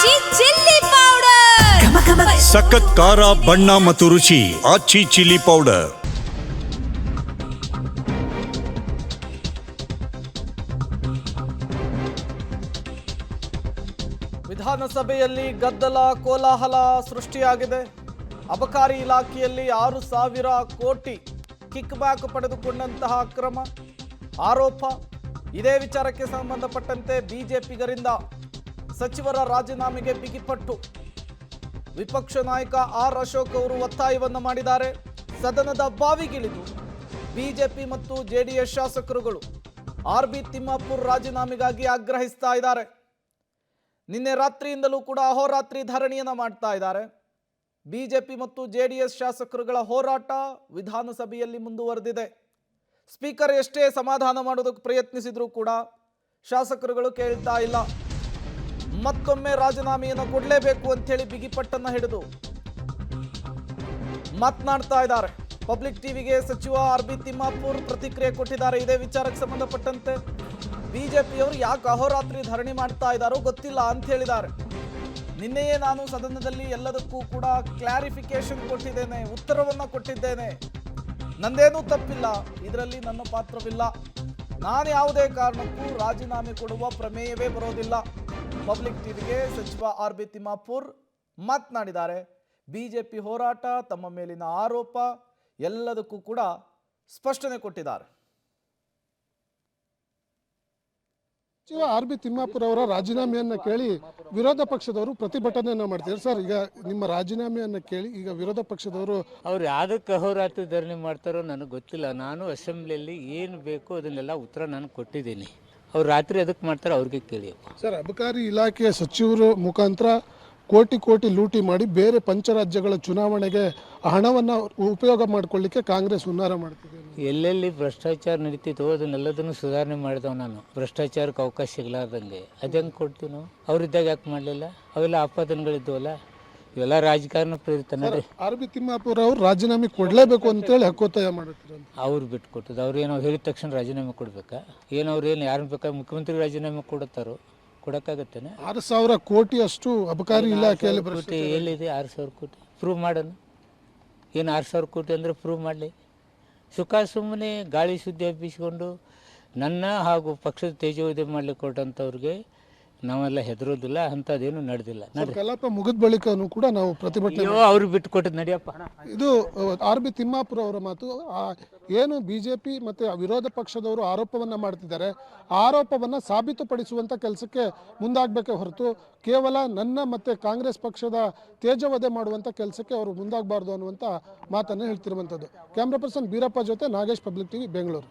ಆಚಿ chilli powder ಸಖತ್ ಖಾರ ಬಣ್ಣ ಮತ್ತು ರುಚಿ ಆಚಿ ಚಿಲ್ಲಿ ಪೌಡರ್. ವಿಧಾನಸಭೆಯಲ್ಲಿ ಗದ್ದಲ ಕೋಲಾಹಲ ಸೃಷ್ಟಿಯಾಗಿದೆ. ಅಬಕಾರಿ ಇಲಾಖೆಯಲ್ಲಿ 6,000 ಕೋಟಿ ಕಿಕ್ ಬ್ಯಾಕ್ ಪಡೆದುಕೊಂಡಂತಹ ಅಕ್ರಮ ಆರೋಪ. ಇದೇ ವಿಚಾರಕ್ಕೆ ಸಂಬಂಧಪಟ್ಟಂತೆ ಬಿಜೆಪಿಗರಿಂದ ಸಚಿವರ ರಾಜೀನಾಮೆಗೆ ಬಿಗಿಪಟ್ಟು. ವಿಪಕ್ಷ ನಾಯಕ ಆರ್ ಅಶೋಕ್ ಅವರು ಒತ್ತಾಯವನ್ನು ಮಾಡಿದ್ದಾರೆ. ಸದನದ ಬಾವಿಗಿಳಿದು ಬಿಜೆಪಿ ಮತ್ತು ಜೆಡಿಎಸ್ ಶಾಸಕರುಗಳು ಆರ್.ಬಿ. ತಿಮ್ಮಾಪುರ್ ರಾಜೀನಾಮೆಗಾಗಿ ಆಗ್ರಹಿಸ್ತಾ ಇದ್ದಾರೆ. ನಿನ್ನೆ ರಾತ್ರಿಯಿಂದಲೂ ಕೂಡ ಅಹೋರಾತ್ರಿ ಧರಣಿಯನ್ನು ಮಾಡ್ತಾ ಇದ್ದಾರೆ. ಬಿಜೆಪಿ ಮತ್ತು ಜೆಡಿಎಸ್ ಶಾಸಕರುಗಳ ಹೋರಾಟ ವಿಧಾನಸಭೆಯಲ್ಲಿ ಮುಂದುವರೆದಿದೆ. ಸ್ಪೀಕರ್ ಎಷ್ಟೇ ಸಮಾಧಾನ ಮಾಡೋದಕ್ಕೆ ಪ್ರಯತ್ನಿಸಿದರೂ ಕೂಡ ಶಾಸಕರುಗಳು ಕೇಳ್ತಾ ಇಲ್ಲ. ಮತ್ತೊಮ್ಮೆ ರಾಜೀನಾಮೆಯನ್ನು ಕೊಡಲೇಬೇಕು ಅಂತೇಳಿ ಬಿಗಿಪಟ್ಟನ್ನು ಹಿಡಿದು ಮಾತನಾಡ್ತಾ ಇದ್ದಾರೆ. ಪಬ್ಲಿಕ್ ಟಿವಿಗೆ ಸಚಿವ ಆರ್.ಬಿ. ತಿಮ್ಮಾಪುರ್ ಪ್ರತಿಕ್ರಿಯೆ ಕೊಟ್ಟಿದ್ದಾರೆ. ಇದೇ ವಿಚಾರಕ್ಕೆ ಸಂಬಂಧಪಟ್ಟಂತೆ ಬಿಜೆಪಿಯವರು ಯಾಕೆ ಅಹೋರಾತ್ರಿ ಧರಣಿ ಮಾಡ್ತಾ ಇದ್ದಾರೋ ಗೊತ್ತಿಲ್ಲ ಅಂತ ಹೇಳಿದ್ದಾರೆ. ನಿನ್ನೆಯೇ ನಾನು ಸದನದಲ್ಲಿ ಎಲ್ಲದಕ್ಕೂ ಕೂಡ ಕ್ಲಾರಿಫಿಕೇಶನ್ ಕೊಟ್ಟಿದ್ದೇನೆ, ಉತ್ತರವನ್ನು ಕೊಟ್ಟಿದ್ದೇನೆ. ನಂದೇನೂ ತಪ್ಪಿಲ್ಲ, ಇದರಲ್ಲಿ ನನ್ನ ಪಾತ್ರವಿಲ್ಲ. ನಾನು ಯಾವುದೇ ಕಾರಣಕ್ಕೂ ರಾಜೀನಾಮೆ ಕೊಡುವ ಪ್ರಮೇಯವೇ ಬರೋದಿಲ್ಲ. ಪಬ್ಲಿಕ್ ಟಿವಿಗೆ ಸಚಿವ ಆರ್.ಬಿ. ತಿಮ್ಮಾಪುರ್ ಮಾತನಾಡಿದ್ದಾರೆ. ಬಿಜೆಪಿ ಹೋರಾಟ, ತಮ್ಮ ಮೇಲಿನ ಆರೋಪ ಎಲ್ಲದಕ್ಕೂ ಕೂಡ ಸ್ಪಷ್ಟನೆ ಕೊಟ್ಟಿದ್ದಾರೆ. ಸಚಿವ ಆರ್.ಬಿ. ತಿಮ್ಮಾಪುರ್ ಅವರ ರಾಜೀನಾಮೆಯನ್ನು ಕೇಳಿ ವಿರೋಧ ಪಕ್ಷದವರು ಪ್ರತಿಭಟನೆಯನ್ನು ಮಾಡ್ತಿದ್ದಾರೆ. ಸರ್, ಈಗ ನಿಮ್ಮ ರಾಜೀನಾಮೆಯನ್ನು ಕೇಳಿ ಈಗ ವಿರೋಧ ಪಕ್ಷದವರು ಅವ್ರು ಯಾವುದಕ್ಕೆ ಅಹೋರಾತ್ರಿ ಧರಣಿ ಮಾಡ್ತಾರೋ ನನಗೆ ಗೊತ್ತಿಲ್ಲ. ನಾನು ಅಸೆಂಬ್ಲಿಯಲ್ಲಿ ಏನು ಬೇಕು ಅದನ್ನೆಲ್ಲ ಉತ್ತರ ನಾನು ಕೊಟ್ಟಿದ್ದೀನಿ. ಅವ್ರು ರಾತ್ರಿ ಅದಕ್ಕೆ ಮಾಡ್ತಾರೆ, ಅವ್ರಿಗೆ ಕೇಳಿ. ಸರ್, ಅಬಕಾರಿ ಇಲಾಖೆಯ ಸಚಿವರು ಮುಖಾಂತರ ಕೋಟಿ ಕೋಟಿ ಲೂಟಿ ಮಾಡಿ ಬೇರೆ ಪಂಚರಾಜ್ಯಗಳ ಚುನಾವಣೆಗೆ ಹಣವನ್ನು ಉಪಯೋಗ ಮಾಡಿಕೊಳ್ಳಿಕ್ಕೆ ಕಾಂಗ್ರೆಸ್ ಹುನ್ನಾರ ಮಾಡ್ತಿದೆ. ಎಲ್ಲೆಲ್ಲಿ ಭ್ರಷ್ಟಾಚಾರ ನಡೀತಿತ್ತು ಅದನ್ನೆಲ್ಲದನ್ನು ಸುಧಾರಣೆ ಮಾಡಿದವ ನಾನು. ಭ್ರಷ್ಟಾಚಾರಕ್ಕೆ ಅವಕಾಶ ಸಿಗಲಾರ್ದಂಗೆ ಅದು ಹೆಂಗೆ ಕೊಡ್ತೀವಿ ನಾವು? ಅವರಿದ್ದಾಗ ಯಾಕೆ ಮಾಡಲಿಲ್ಲ? ಅವೆಲ್ಲ ಆಪಾದನೆಗಳಿದ್ದವಲ್ಲ, ಇವೆಲ್ಲ ರಾಜಕಾರಣ ಪ್ರೇರಿತ. ಆರ್.ಬಿ. ತಿಮ್ಮಾಪುರ್ ಅವರು ರಾಜೀನಾಮೆ ಕೊಡಲೇಬೇಕು ಅಂತೇಳಿ ಹಕ್ಕೊತ್ತಾಯ ಮಾಡುತ್ತಾರೆ. ಅವ್ರು ಬಿಟ್ಟು ಕೊಟ್ಟದ್ದು. ಅವ್ರು ಏನೋ ಹೇಳಿದ ತಕ್ಷಣ ರಾಜೀನಾಮೆ ಕೊಡ್ಬೇಕಾ? ಏನು ಅವ್ರು ಏನು ಯಾರನ್ನ ಬೇಕಾದ್ರೆ ಮುಖ್ಯಮಂತ್ರಿ ರಾಜೀನಾಮೆ ಕೊಡುತ್ತಾರೋ? ಕೊಡೋಕ್ಕಾಗತ್ತೇನೆ? 6,000 ಕೋಟಿ ಅಷ್ಟು ಅಬಕಾರಿ ಇಲಾಖೆಯಲ್ಲಿ ಕೋಟಿ ಎಲ್ಲಿದೆ? 6,000 ಕೋಟಿ ಪ್ರೂವ್ ಮಾಡೋಣ. ಏನು 6,000 ಕೋಟಿ ಅಂದರೆ ಪ್ರೂವ್ ಮಾಡಲಿ. ಸುಖ ಸುಮ್ಮನೆ ಗಾಳಿ ಸುದ್ದಿ ಹಬ್ಬಿಸ್ಕೊಂಡು ನನ್ನ ಹಾಗೂ ಪಕ್ಷದ ತೇಜೋವಧೆ ಮಾಡಲಿಕ್ಕೆ ಕೊಟ್ಟಂಥವ್ರಿಗೆ ನಾವೆಲ್ಲ ಹೆದರೋದಿಲ್ಲ. ಅಂಥದ್ದೇನು ನಡೆದಿಲ್ಲ. ಕಲಾಪ ಮುಗಿದ ಬಳಿಕನೂ ಕೂಡ ನಾವು ಪ್ರತಿಭಟನೆ ಅವ್ರಿಗೆ ಬಿಟ್ಟು ಕೊಟ್ಟದ್ದು ನಡಿಯಪ್ಪ. ಇದು ಆರ್.ಬಿ. ತಿಮ್ಮಾಪುರ್ ಅವರ ಮಾತು. ಏನು ಬಿಜೆಪಿ ಮತ್ತು ವಿರೋಧ ಪಕ್ಷದವರು ಆರೋಪವನ್ನು ಮಾಡ್ತಿದ್ದಾರೆ, ಆರೋಪವನ್ನು ಸಾಬೀತುಪಡಿಸುವಂಥ ಕೆಲಸಕ್ಕೆ ಮುಂದಾಗಬೇಕೇ ಹೊರತು ಕೇವಲ ನನ್ನ ಮತ್ತು ಕಾಂಗ್ರೆಸ್ ಪಕ್ಷದ ತೇಜವಧೆ ಮಾಡುವಂಥ ಕೆಲಸಕ್ಕೆ ಅವರು ಮುಂದಾಗಬಾರ್ದು ಅನ್ನುವಂಥ ಮಾತನ್ನು ಹೇಳ್ತಿರುವಂಥದ್ದು. ಕ್ಯಾಮ್ರಾ ಪರ್ಸನ್ ಬೀರಪ್ಪ ಜೊತೆ ನಾಗೇಶ್, ಪಬ್ಲಿಕ್ ಟಿವಿ, ಬೆಂಗಳೂರು.